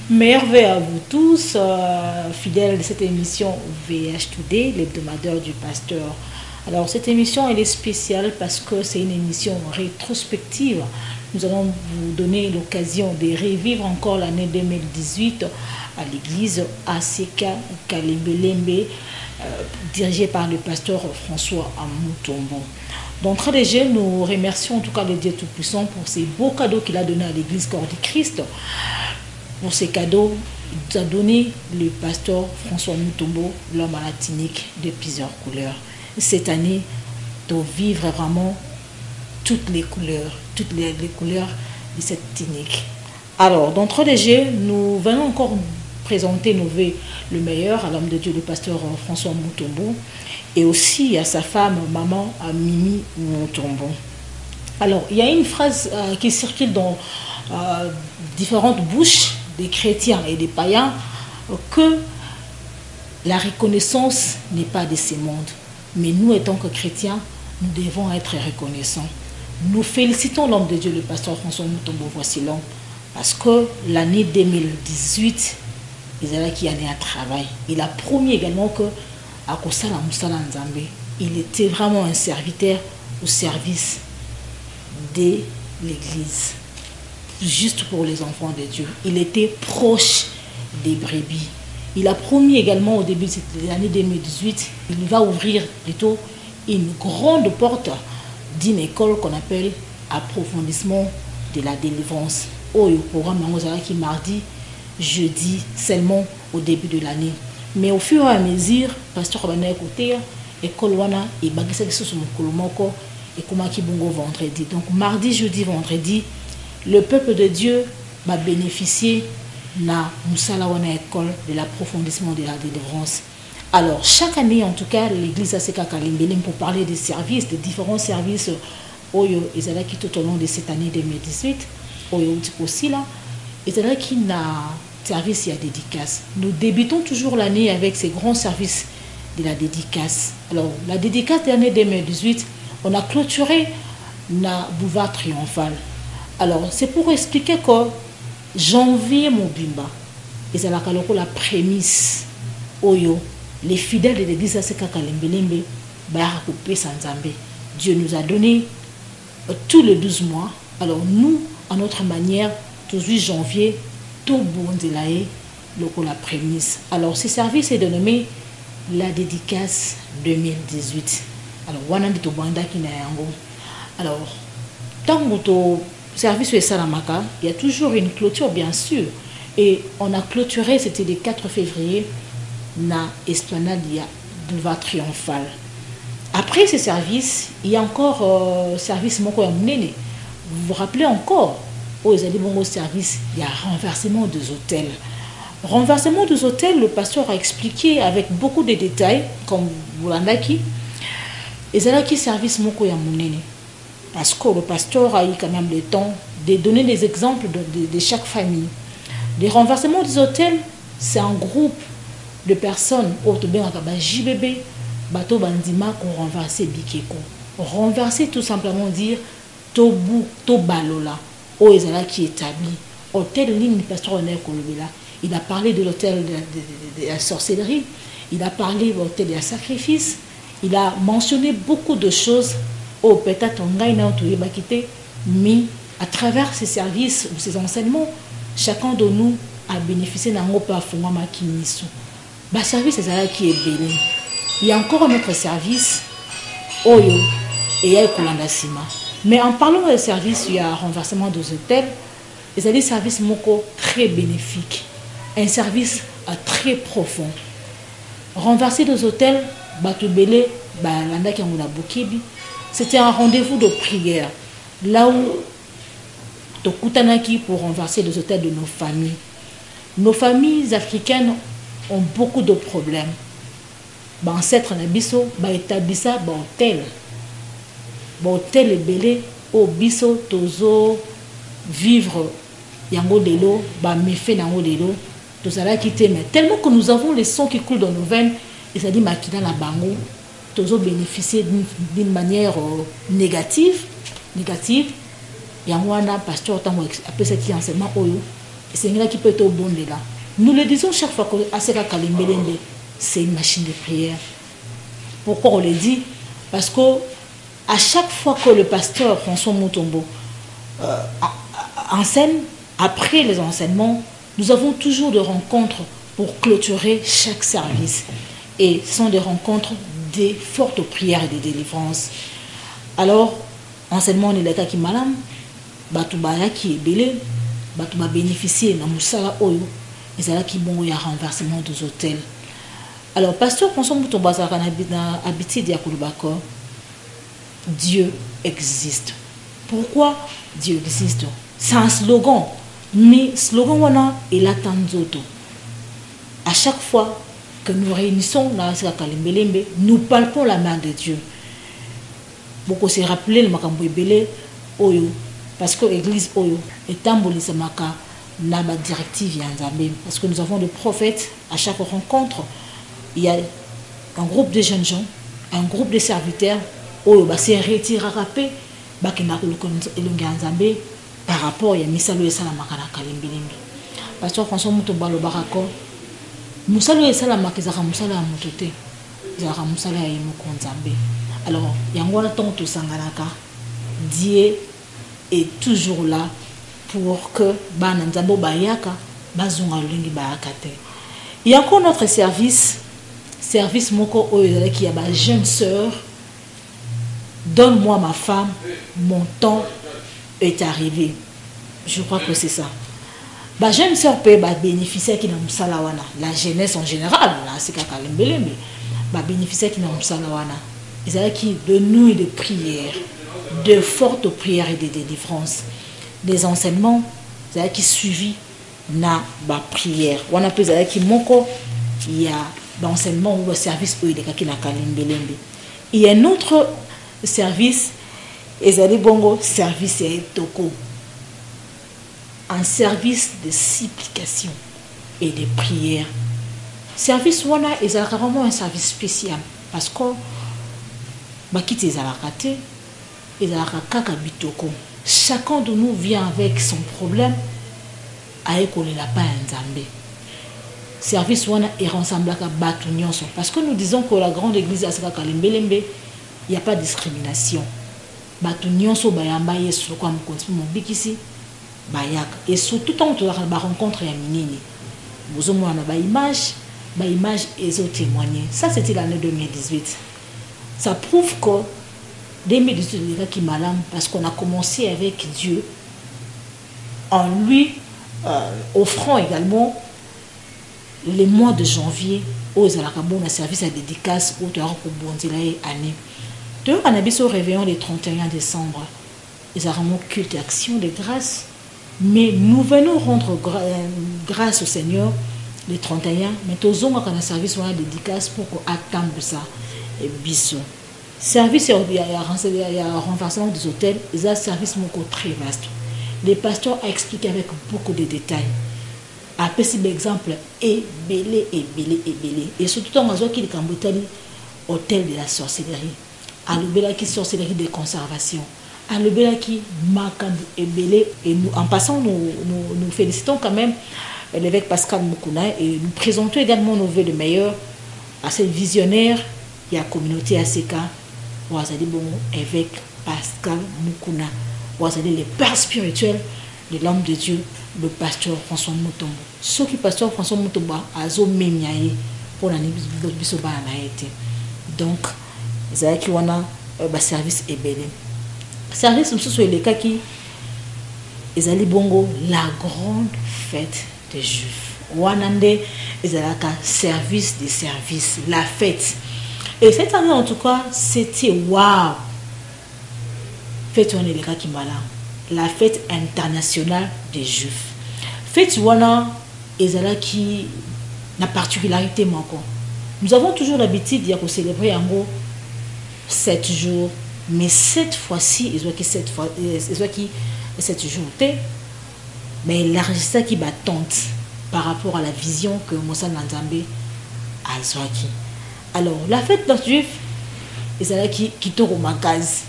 Merveille à vous tous, fidèles de cette émission VH Today, l'hebdomadaire du pasteur. Alors cette émission elle est spéciale parce que c'est une émission rétrospective. Nous allons vous donner l'occasion de revivre encore l'année 2018 à l'église ACK Kalembelembe, dirigée par le pasteur François Amutombo. D'entrée de jeu, nous remercions en tout cas le Dieu Tout-Puissant pour ces beaux cadeaux qu'il a donnés à l'église Corps du Christ. Pour ces cadeaux, il nous a donné le pasteur François Mutombo, l'homme à la tunique de plusieurs couleurs. Cette année, de vivre vraiment toutes les couleurs de cette tunique. Alors, d'entrée de jeu, nous venons encore présenter nos vœux le meilleur à l'homme de Dieu, le pasteur François Mutombo, et aussi à sa femme, maman Mimi Mutombo. Alors, il y a une phrase qui circule dans différentes bouches des chrétiens et des païens, que la reconnaissance n'est pas de ce monde. Mais nous, étant que chrétiens, nous devons être reconnaissants. Nous félicitons l'homme de Dieu, le pasteur François Mutombo, voici l'homme, parce que l'année 2018, il a qui année à travail. Il a promis également que à Kosala Moussala Nzambe, il était vraiment un serviteur au service de l'Église. Juste pour les enfants de Dieu. Il était proche des brebis. Il a promis également au début de l'année 2018, il va ouvrir plutôt une grande porte d'une école qu'on appelle approfondissement de la délivrance. Oh, le programme qui mardi, jeudi, seulement au début de l'année. Mais au fur et à mesure, pasteur Robana écouté, école wana et bagisa qui sont kolomoko et comment qui bongo vendredi. Donc mardi, jeudi, vendredi, le peuple de Dieu va bénéficier de la école de l'approfondissement de la délivrance. Alors, chaque année, en tout cas, l'église ACK Kalembelembe, pour parler des services, des différents services, Oyo, ils qui tout au long de cette année 2018, Oyo aussi là, ils qui n'a service et à dédicace. Nous débutons toujours l'année avec ces grands services de la dédicace. Alors, la dédicace de l'année 2018, on a clôturé la boulevard triomphal. Alors, c'est pour expliquer que janvier Mobimba, et c'est la prémisse, Oyo, les fidèles de l'église ACK Kalembelembe, Dieu nous a donné tous les 12 mois. Alors, nous, à notre manière, 18 janvier, tout bon de la prémisse. Alors, ce service est dénommé la dédicace 2018. Alors, Wanandi Tobanda qui n'a alors, tant que service de Salamaka, il y a toujours une clôture, bien sûr. Et on a clôturé, c'était le 4 février, na esplanade boulevard triomphal. Après ce service, il y a encore service Moko Yamnene. Vous vous rappelez encore, aux bon service, il y a renversement des hôtels. Renversement des hôtels, le pasteur a expliqué avec beaucoup de détails, comme vous l'en avez, et c'est là qui service Moko Yamnene. Parce que le pasteur a eu quand même le temps de donner des exemples de chaque famille. Les renversements des hôtels, c'est un groupe de personnes, JBB, bateau bandima, qu'on renverse Bikeko. Renverser, tout simplement dire, Tobu, Tobalola, Oezala qui est établi. Hôtel ligne du pasteur Oner Kolobela. Il a parlé de l'hôtel de la sorcellerie, il a parlé de l'hôtel de la sacrifice, il a mentionné beaucoup de choses. Oh, peut-être on gagne mais à travers ces services ou ces enseignements, chacun de nous a bénéficié d'un gros parfum qui bah service c'est qui est béni. Il y a encore un autre service, Oyo, et il y a Kolandasima. Mais en parlant de services, il y a un renversement des hôtels, et c'est des services moko très bénéfiques, un service très profond. Renverser des hôtels, Batubele, Landa qui a Bokibi. C'était un rendez-vous de prière, là où Tokutanaki pour renverser les hôtels de nos familles. Nos familles africaines ont beaucoup de problèmes. Ancêtre Nabiso, établissa hôtel. Hôtel est belé, au biso, tozo, vivre, yango de l'eau, méfait yango de l'eau, tout ça là quitté. Mais tellement que nous avons les sons qui coulent dans nos veines, et ça dit makina la bango. Toujours bénéficier d'une manière négative. Il y a un pasteur qui appelle cet enseignement c'est là qui peut être au bon de là. Nous le disons chaque fois que Aseka Kalimbelende, c'est une machine de prière. Pourquoi on le dit? Parce que à chaque fois que le pasteur François Mutombo enseigne, après les enseignements, nous avons toujours des rencontres pour clôturer chaque service. Et ce sont des rencontres des fortes prières et des délivrances. Alors, enseignement on est là qui malam, batubaya qui est belé, batuba bénéficier na musala oyo, et là qui bon y a renversement des hôtels. Alors, pasteur François Mutombo na habitude ya kulubako, Dieu existe. Pourquoi Dieu existe? C'est un slogan, mais slogan wana il attend d'autres. À chaque fois que nous réunissons dans la Kalimbelembe, nous palpons la main de Dieu. Beaucoup se rappeler le makambo ebele oyo parce que l'église oyo est embolise maka na ba directive ya Nzambe parce que nous avons des prophètes à chaque rencontre. Il y a un groupe de jeunes gens, un groupe de serviteurs oyo ba se retira rapé ba kina ko elonga Nzambe par rapport à misalo esala maka na Kalimbelembe. Pasteur François Mutombo lo barako musalo esala maka za musala ya mutote za musala ya yemoko Nzambe. Alors yango na ton to sanganaka Dieu est toujours là pour que bana Nzambe bayaka bazunga lingi bayaka te. Il y a encore notre service moko oyo qui a ba jeune sœur. Donne-moi ma femme, mon temps est arrivé. Je crois que c'est ça. Bah, jeune sœur peut bénéficier qui n'a musalawana. La jeunesse en général, là, c'est Kakalembe, mais bah, bénéficier qui n'a musalawana. Ils ont qui de nuits de prière, de fortes prières et de délivrances, des enseignements, ils ont qui suivi na ba prière. On a plus qui moko, il y a l'enseignement ou le service où il est qui n'a Kalembe. Il y a un autre service, ezali bongo service ya etoko, un service de supplication et de prière. Service wana ezalaka vraiment un service spécial parce que bakiti ezalaka te, ezalaka kaka bitoko. Chacun de nous vient avec son problème ayekolela pa Nzambe. Service wana est rassemblaka batu nyonso parce que nous disons que la grande église Aseka Kalimbelembe, il n'y a pas de discrimination. Batu nyonso bayamba yesu kwa mkonzi mobikisi bayaka. Et surtout tant que la rencontre ya minini. Vous avez ba image et ont témoigné. Ça c'était l'année 2018. Ça prouve que 2018 les qui malam parce qu'on a commencé avec Dieu en lui offrant également les mois de janvier aux alakabo na service à dédicace au théâtre pour bondilaye année. Donc, on a vu au réveillon le 31 décembre. Ils ont vraiment culte et action de grâce. Mais nous venons rendre grâce au Seigneur le 31. Mais tous on a un service à dédicace pour qu'on attende ça. Et bisous. Service, il y a un renversement des hôtels. Ils ont un service très vaste. Les pasteurs ont expliqué avec beaucoup de détails. Après, c'est l'exemple et belé. Et surtout, on a vu qu'il y a un hôtel de la sorcellerie. Alobela qui sorcellerie de conservation, alobela qui makambu ebele. Et nous, en passant, nous félicitons quand même l'évêque Pascal Mukuna et nous présentons également nos vœux de meilleurs à ces visionnaires et à la communauté ACK. Ouazali bon évêque Pascal Mukuna, ouazali le père spirituel de l'homme de Dieu, le pasteur François Mutombo. Ce qui pasteur François Mutombo a zo memyaye pour la bisoba na été. Donc ils qui wana ba service ebele. Service msusu eleka qui ezali bongo la grande fête des Juifs. Wanande ezalaka service des services, la fête. Et cette année en tout cas, c'était waouh. Fête wana eleka qui mala. La fête internationale des Juifs. Fête wana ezalaki na particularité manko. Nous avons toujours l'habitude de célébrer en gros 7 jours, mais cette fois-ci, ils ont qui 7 jours, mais l'élargissement qui battante par rapport à la vision que Moussa Nzambe a zoaki. Alors, la fête des Juifs, ils ont qui tourne au magaz.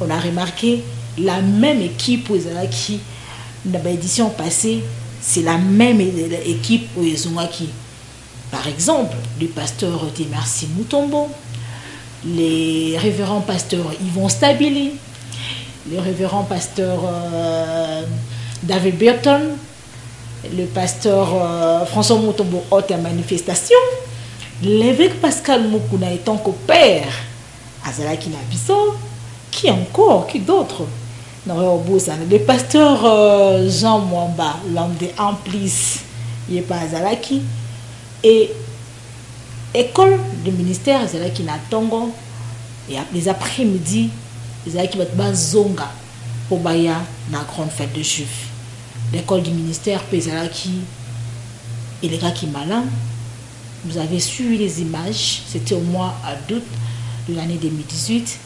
On a remarqué la même équipe où ils ont qui dans l'édition passée, c'est la même équipe au Ezongaki. Par exemple, le pasteur Demersi Mutombo, les révérends pasteurs Yvon Stabili, le révérend pasteur David Burton, le pasteur François Mutombo hôte à manifestation, l'évêque Pascal Mukuna étant qu'au père Azalaki Nabiso, qui encore, qui d'autres? Le pasteur Jean Mwamba, l'homme des Amplis, il n'est pas Azalaki. Et école du ministère Azalaki Natongo, et les après-midi, Azalaki Zonga pour Baya, la grande fête de Juifs. L'école du ministère Azalaki et les gars qui malin. Vous avez suivi les images, c'était au mois d'août de l'année 2018.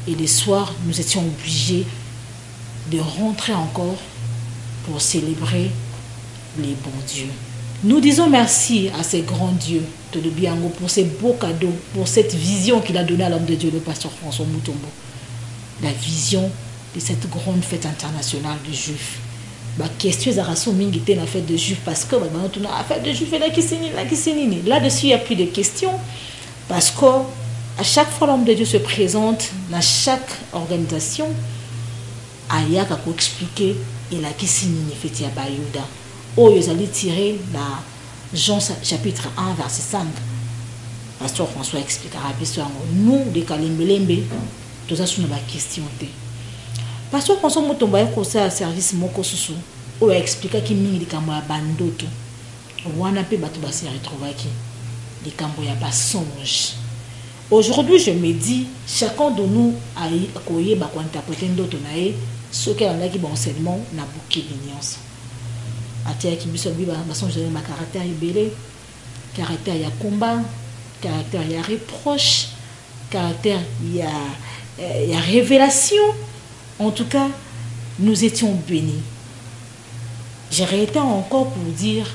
Et les soirs, nous étions obligés de rentrer encore pour célébrer les bons dieux. Nous disons merci à ces grands dieux de Biango pour ces beaux cadeaux, pour cette vision qu'il a donnée à l'homme de Dieu, le pasteur François Mutombo. La vision de cette grande fête internationale de Juifs. La question est de la fête de Juifs parce que la fête de Juifs est là. Là-dessus, il n'y a plus de questions parce que à chaque fois l'homme de Dieu se présente dans chaque organisation, il y a qu'à expliquer et la kisini fête ya bayuda. Oh, ils allaient tirer dans Jean chapitre 1 verset 5. Pasteur François expliquera nous les Kalimbelembe, tout ça sur la question. Pasteur François Mutombo a conseillé à service moko susu ou a expliqué qu'il mingi likambo ya bandoto. Wana pe bato ba se retrouver qui likambo ya ba songe. Aujourd'hui, je me dis, chacun de nous a koye ba ko interpréter ndoto na ye, ce qui en a qui bon enseignement na bouquet l'ignorance. Atia qui biso bi ba songe de ma caractère ibélé, caractère ya combat, caractère ya reproche, caractère ya révélation. En tout cas, nous étions bénis. J'ai réitéré encore pour dire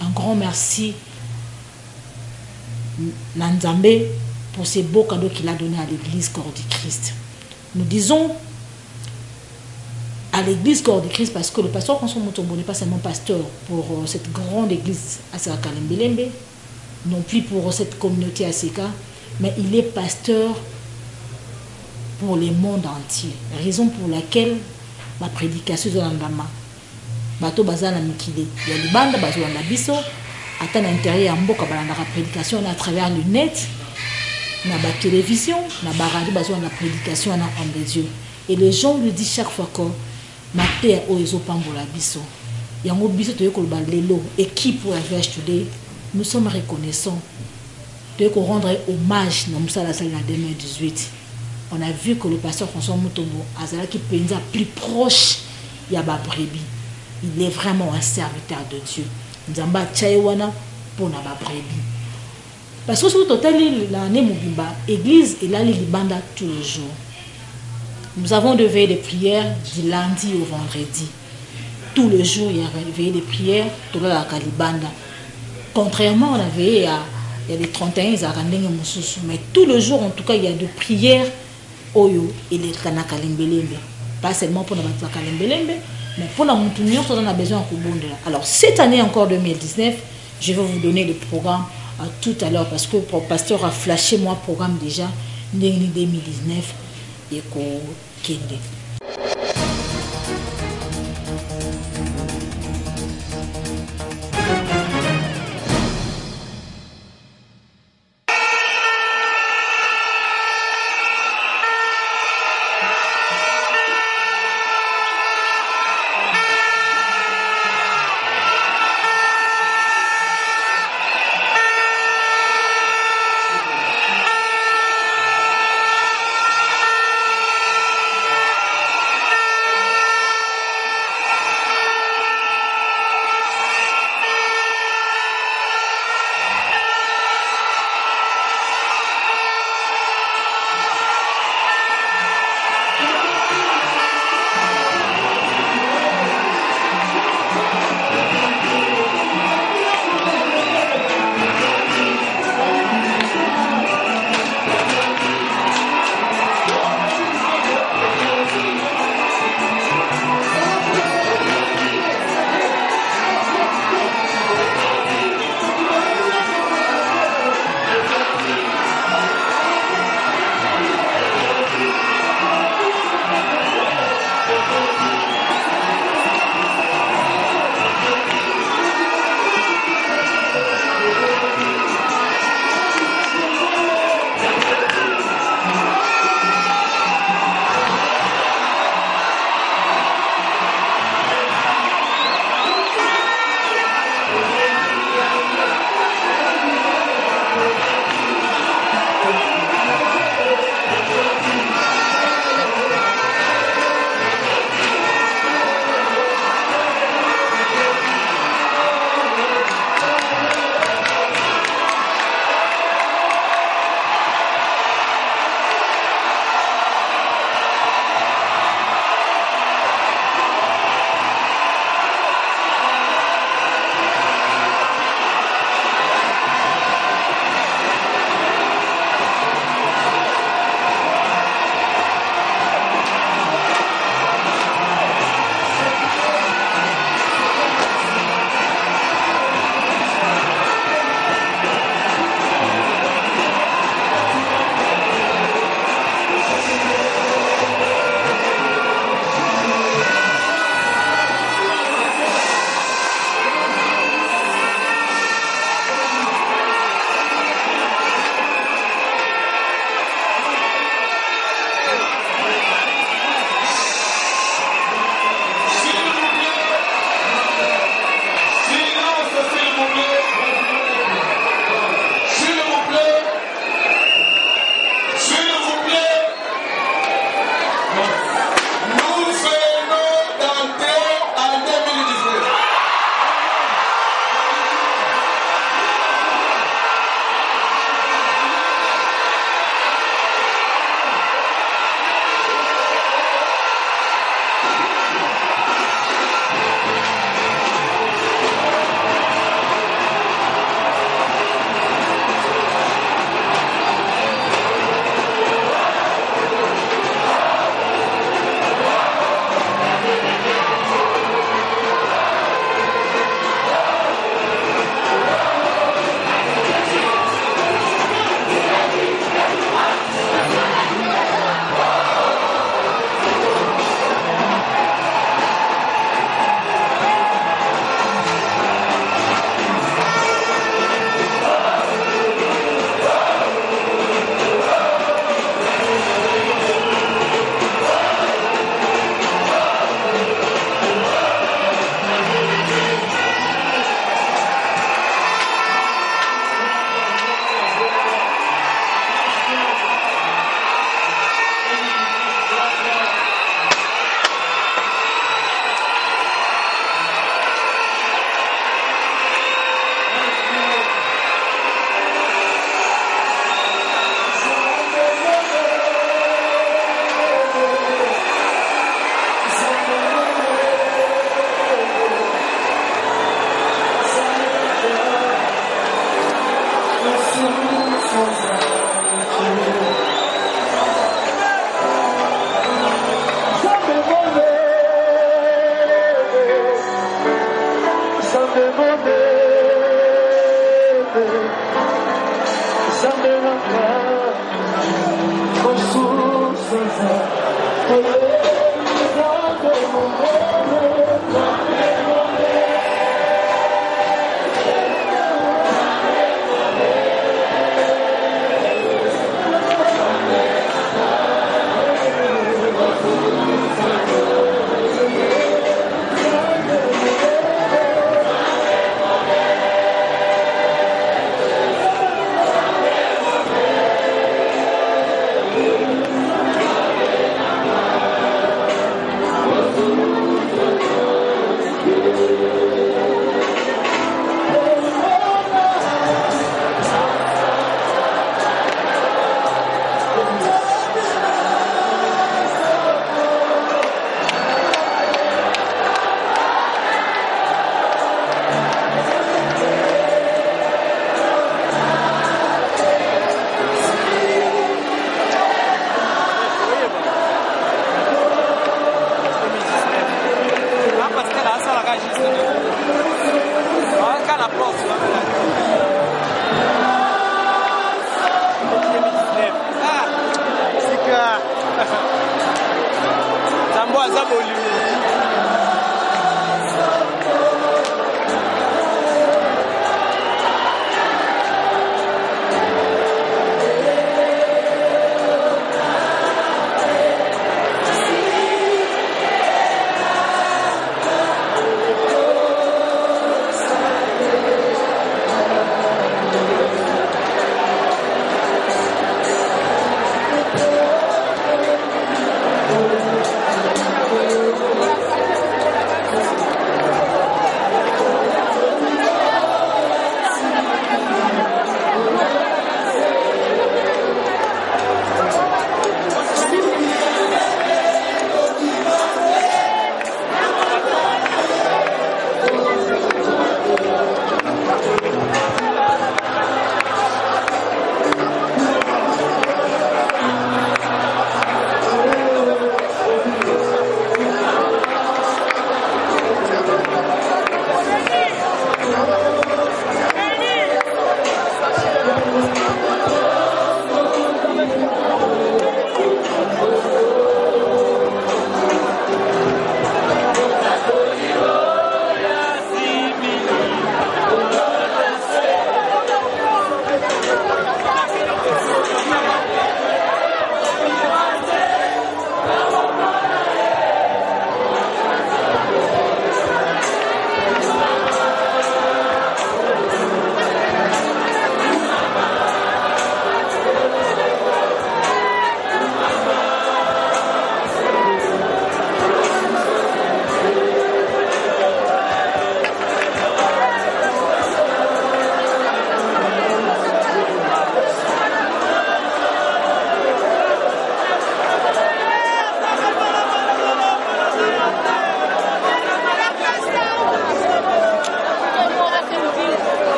un grand merci Nanzambe pour ces beaux cadeaux qu'il a donnés à l'église Corps du Christ. Nous disons à l'église Corps du Christ parce que le pasteur François Mutombo n'est pas seulement pasteur pour cette grande église à Kalimbelembe, non plus pour cette communauté ACK, mais il est pasteur pour le monde entier. Raison pour laquelle ma prédication est dans l'Andama. Bato bazana mikide. Il y a des bandes bazo dans la biso. À l'intérieur, il y a la prédication à travers le net, la télévision, la radio bazo dans la prédication en homme de Dieu. Et les gens le disent chaque fois que ma terre o ezo pambola biso. Il y a un biso to yeko ba lelo équipe pour la VH Today. Nous sommes reconnaissants de rendre hommage dans Moussa la salle en 2018. On a vu que le pasteur François Mutombo Azala qui pensa plus proche Yaba Brébi. Il est vraiment un serviteur de Dieu. Nzamba Tchaïwana pour Naba Brébi. Parce que sur le total, l'année Mubimba, l'église est là, les Libanda tous les jours. Nous avons des veillées de prières du lundi au vendredi. Tous les jours, il y a des veillées de prières tout la Kalibanda. Contrairement à la veillée, il y a des 31 mais tous les jours, en tout cas, il y a des prières. Oyo et les Kanakalimbelembe. Pas seulement pour la Kalimbelembe, mais pour la Moutounion, on a besoin de Kubondela. Alors, cette année encore 2019, je vais vous donner le programme tout à l'heure parce que le pasteur a flashé moi le programme déjà 2019 et Kende.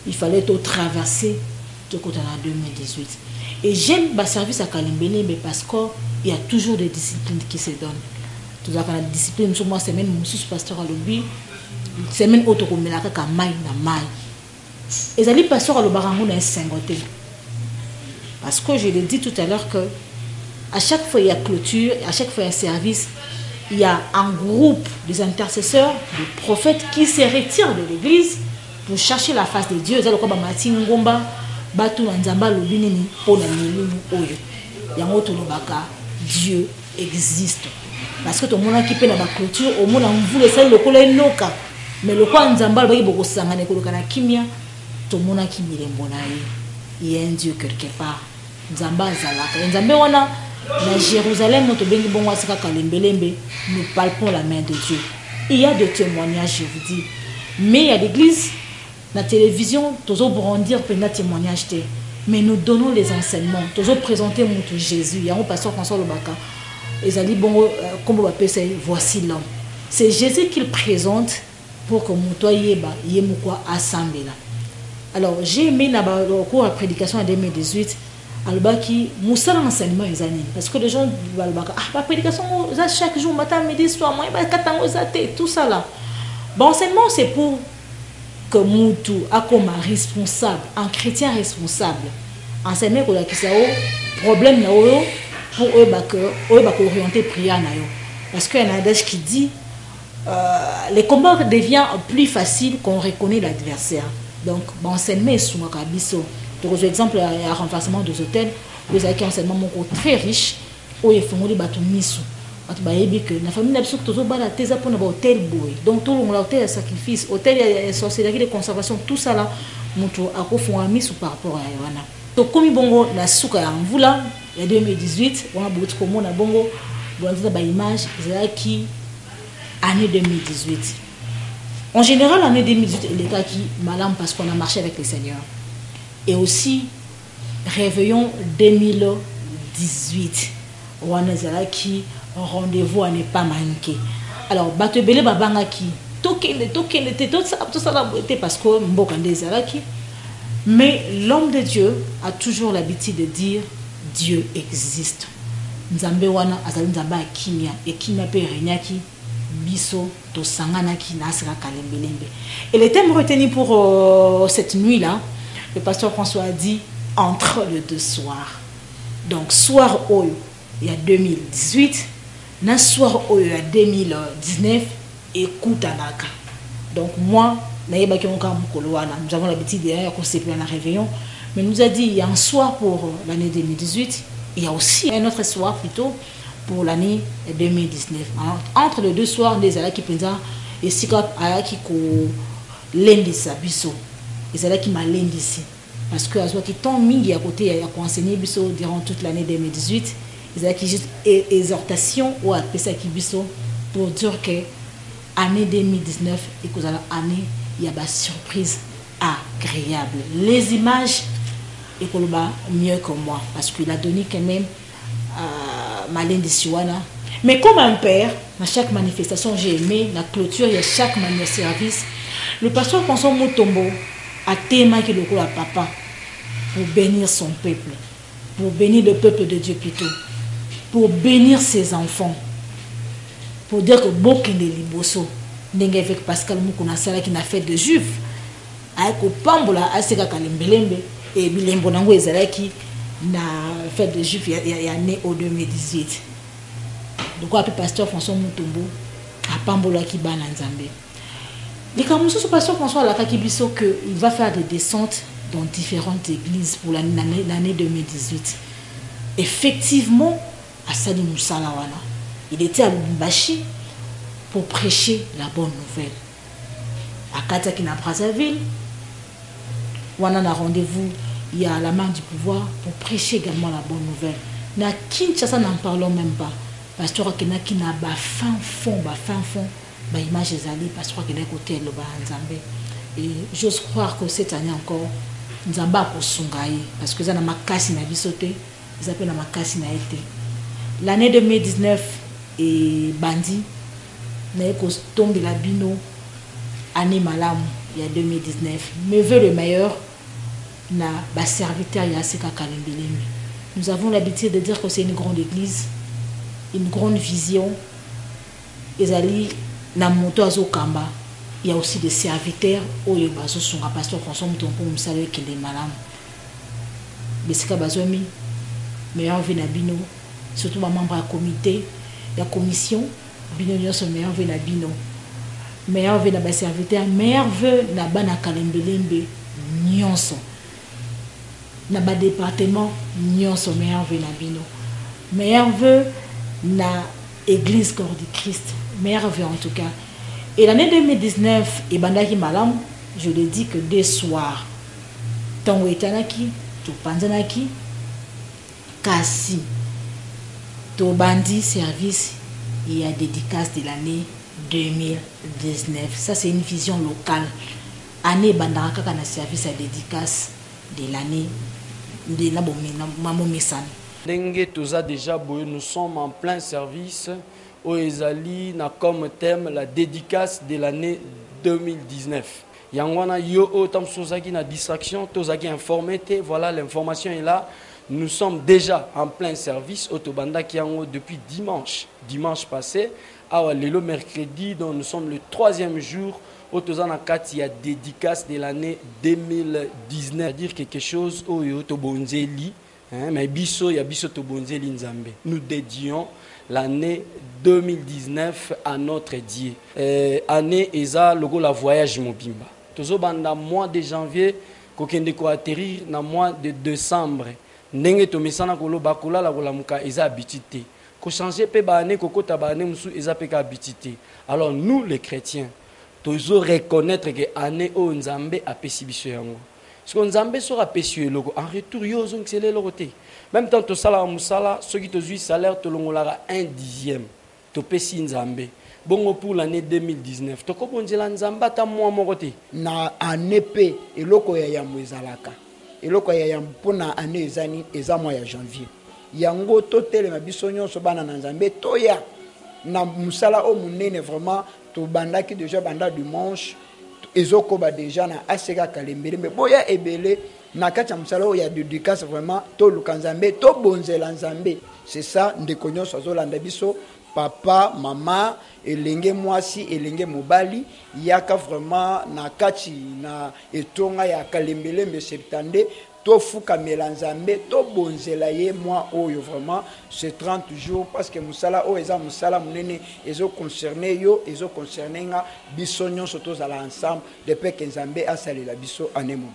il fallait tout traverser de côté en 2018. Et j'aime le service à Kalimbele, mais parce qu'il y a toujours des disciplines qui se donnent. Tout ça, la discipline, sur moi, c'est même mon sous-pasteur à l'objet, c'est même autre comme la maille na maille. Et ça dit pasteur à l'obarango dans un cinquantaine. Parce que je l'ai dit tout à l'heure que à chaque fois il y a clôture, à chaque fois il y a service, il y a un groupe des intercesseurs, des prophètes qui se retirent de l'église pour chercher la face de Dieu. C'est comme Mati Ngomba, Batu Nzamba Lobinini, Pona Milunu Oyo. Yango Tolobaka, Dieu existe. Parce que tout le monde qui paie la clôture, au monde on voulait ça le coller noka. Mais le quoi Nzamba le boko sangane kolokana kimia, tout le monde qui mire mbonaye. Il y a un Dieu quelque part. Nzamba zalaka. Nzambe wana na Jérusalem notre bengi bongo asika kalembelembe, nous palpons la main de Dieu. Il y a des témoignages, je vous dis. Mais il y a l'église La télévision, toujours brandir pour un témoignage. Mais nous donnons les enseignements. Toujours présenter mon Jésus. Il y a un pasteur François Lobaka. Et ça dit, bon, comme on va appeler ça, voici l'homme. C'est Jésus qu'il présente pour que mon toit y ait quoi assemblé là. Alors, j'ai aimé le cours à prédication en 2018. Albaki, Moussa l'enseignement est années. Parce que les gens disent, la prédication, chaque jour, matin, midi, soir, moi, tout ça là. Bon, enseignement, c'est pour que Moutou a comme un responsable, un chrétien responsable. Enseigner que la problème pour eux, orienter prière. Parce qu'il y a un adage qui dit les combats deviennent plus faciles quand on reconnaît l'adversaire. Donc, enseignement est souvent kabiso. Par exemple, il y a un renforcement des hôtels, vous avez un enseignement très riche, où il faut que les gens la famille n'a toujours pas la thèse pour hôtel boy. Donc, tout le monde a hôtel sacrifice, hôtel et sorcellerie de conservation, tout ça là, nous avons fait un mis par rapport à Yohana. Donc, comme bongo la souka en vula, il y a 2018, on a beaucoup de monde à bongo, on a une image, qui année 2018. En général, l'année 2018, il est qui malin parce qu'on a marché avec le Seigneur. Et aussi, réveillons 2018. On a qui rendez-vous à ne pas manquer. Alors, Batebele Babanga qui token, tout ça la beauté parce que Mbokande Zalaki. Mais l'homme de Dieu a toujours l'habitude de dire Dieu existe. Nzambe wana azali nzambe akimia et kimia pe renyaki biso to sanganaki nasra kalembelembe. Et le thème retenu pour cette nuit là, le pasteur François a dit entre les deux soirs. Donc soir oyo il y a 2018, na soir oyo il y a 2019 écoute anaka. Donc moi nous avons l'habitude de constituer un réveillon, mais nous a dit il y a un soir pour l'année 2018, il y a aussi un autre soir plutôt pour l'année 2019. Alors, entre les deux soirs, les ala qui pensent et si quoi ala qui ko lundi sabiso, les ala qui m'a lundi ici, parce que à ce qui tombe mingi à côté il y a enseigné biso durant toute l'année 2018, les ala qui juste exhortation ou à ça qui biso pour dire que année 2019 et que la année il y a des surprises agréables. Les images, et qu'on va mieux que moi, parce qu'il a donné quand même Malin de Siwana. Mais comme un père, à chaque manifestation, j'ai aimé la clôture, il y a chaque service. Le pasteur François Moutombo a témoigné que le coup à papa pour bénir son peuple, pour bénir le peuple de Dieu plutôt, pour bénir ses enfants, pour dire que beaucoup de liboso. Avec Pascal Moukouna Sala qui n'a fait de juifs avec au pambola aseka kalembelembe et bilembo nango ezalaki na fait de juifs il y a né au 2018. Donc après pasteur François Moutombo a pambola ki bana nzambe. Les kamuso pasteur François la kakibiso que il va faire des descentes dans différentes églises pour l'année 2018. Effectivement à Sali Moussala wana il était à Lubumbashi pour prêcher la bonne nouvelle. À Katakina Brazzaville, où on a un rendez-vous, il y a la main du pouvoir pour prêcher également la bonne nouvelle. Na Kinshasa, n'en parlons même pas. Parce que qui n'a pas fin fond, image ezali, parce que qui côté le Nzambe. Et j'ose croire que cette année encore, Nzamba pour Sungaï, parce que ça n'a pas cassé na bisoté, ils appellent na makasi na été. L'année 2019 et Bandi. Mais que tombe la bino année malam il y a 2019 me veut le meilleur na ba serviteur ya seka kalembelembe. Nous avons l'habitude de dire que c'est une grande église, une grande vision. Ezali na moto azo kamba, il y a aussi des serviteurs oyo bazo sunga pasteur François Moutombo musalo kende malam. Besika bazomi meilleur vina bino, surtout ma membre à comité, la commission bino nyonso meilleur veut na bino, meilleur veut na ba serviteur, meilleur veut na bana kalembelembe nyonso, na ba département nyonso meilleur veut na bino, meilleur veut na église corps du Christ, meilleur veut en tout cas. Et l'année 2019 et bandaki malam, je l'ai dit que des soirs tango etanaki to panzanaki kasi to bandi service. Il y a dédicace de l'année 2019. Ça, c'est une vision locale. année bandaka kana service à dédicace de l'année de la Mamomesan. Dengue toza déjà boye, nous sommes en plein service au Ezali na comme thème la dédicace de l'année 2019. Yangwana yo o tam sozaki na distraction, tozaki informé, voilà l'information est là. Nous sommes déjà en plein service au Tobanda Kiango depuis dimanche passé. À le mercredi, donc nous sommes le 3e jour au Tozana Kati a dédicace de l'année 2019. C'est-à-dire quelque chose au Tobonzeli. Mais biso ya biso tobonzeli nzambe. Nous dédions l'année 2019 à notre Dieu. Année eza logo la voyage mobimba. Tozo banda mois de janvier kokende ko atterrir na mois de décembre. Ndenge to misana kolo bakola la kolamuka eza habitude. Ko changer pe ba année kokota ba année musu eza pe ka habitude. Alors nous les chrétiens tozo reconnaître que année o nzambe apesi biso yango. Ce qu'on Nzambe sera pêché logo en retour yo zong c'est le logoté. Même temps to sala musala ceux qui te jouent salaire to longolara 1/10 to pesi Nzambe. Bongo pour l'année 2019 to ko bonjela Nzamba ta moi mokoté na année pe eloko ya yamwezalaka eloko ya yampona année ezani eza mois ya janvier yango to telema biso nyonso bana na Nzambe toya na musala o munene vraiment to bandaki déjà banda dimanche ezokoba déjà na aseka kalembele mais boya ebele na kati ya musala o ya dédicace vraiment to lukanzambe to bonzela nzambe c'est ça ndeko nyonso azolanda biso papa mama elenge mwasi elenge mobali yaka vraiment na kati na etonga ya kalembele mbe septande to fuka melanzambe to bonzela ye moi oyo vraiment c'est 30 jours parce que musala o eza musala munene ezo concerner yo ezo concerner nga biso nyonso tozala ensemble depuis que nzambe asalela biso ane mobimba.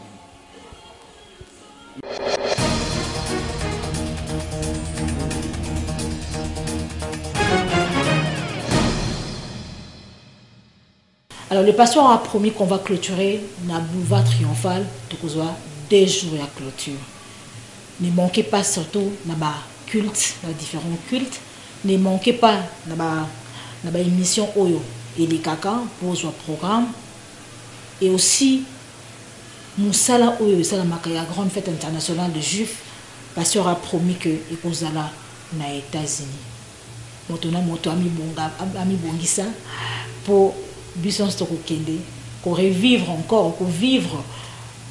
Alors le pasteur a promis qu'on va clôturer la boulevard triomphal de Kozwa 2 jours à clôture. Ne manquez pas surtout dans culte, dans différents cultes. Ne manquez pas dans émission Oyo et les Kaka pour ce programme. Et aussi, Moussala Oyo et Salamakaya, grande fête internationale de Juifs. Le pasteur a promis que Ekozala na États-Unis. Motona moto ami bongisa pour Bisson Stokokende, pour revivre encore, pour vivre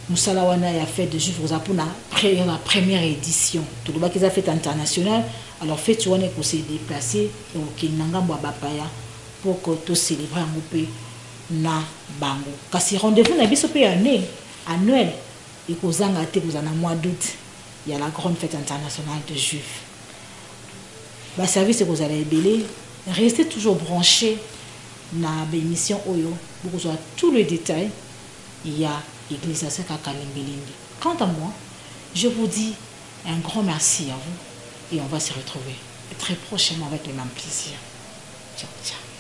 Moussala Wana a fait de Juifs pour la première édition. Tout le monde qui a fait international, alors fait tu vois qu'on s'est déplacé au Kinangamba Bapaya pour que tout célébrer un peu na bango. Parce que rendez-vous na biso pe année annuel et qu'aux angate vous en a mois d'août, il y a la grande fête internationale de Juifs. Bah service que vous allez belé, restez toujours branchés na l'émission Oyo pour que vous ayez tous les détails. Il y a Église Aseka Kalimbelingi. Quant à moi, je vous dis un grand merci à vous et on va se retrouver très prochainement avec le même plaisir. Ciao, ciao.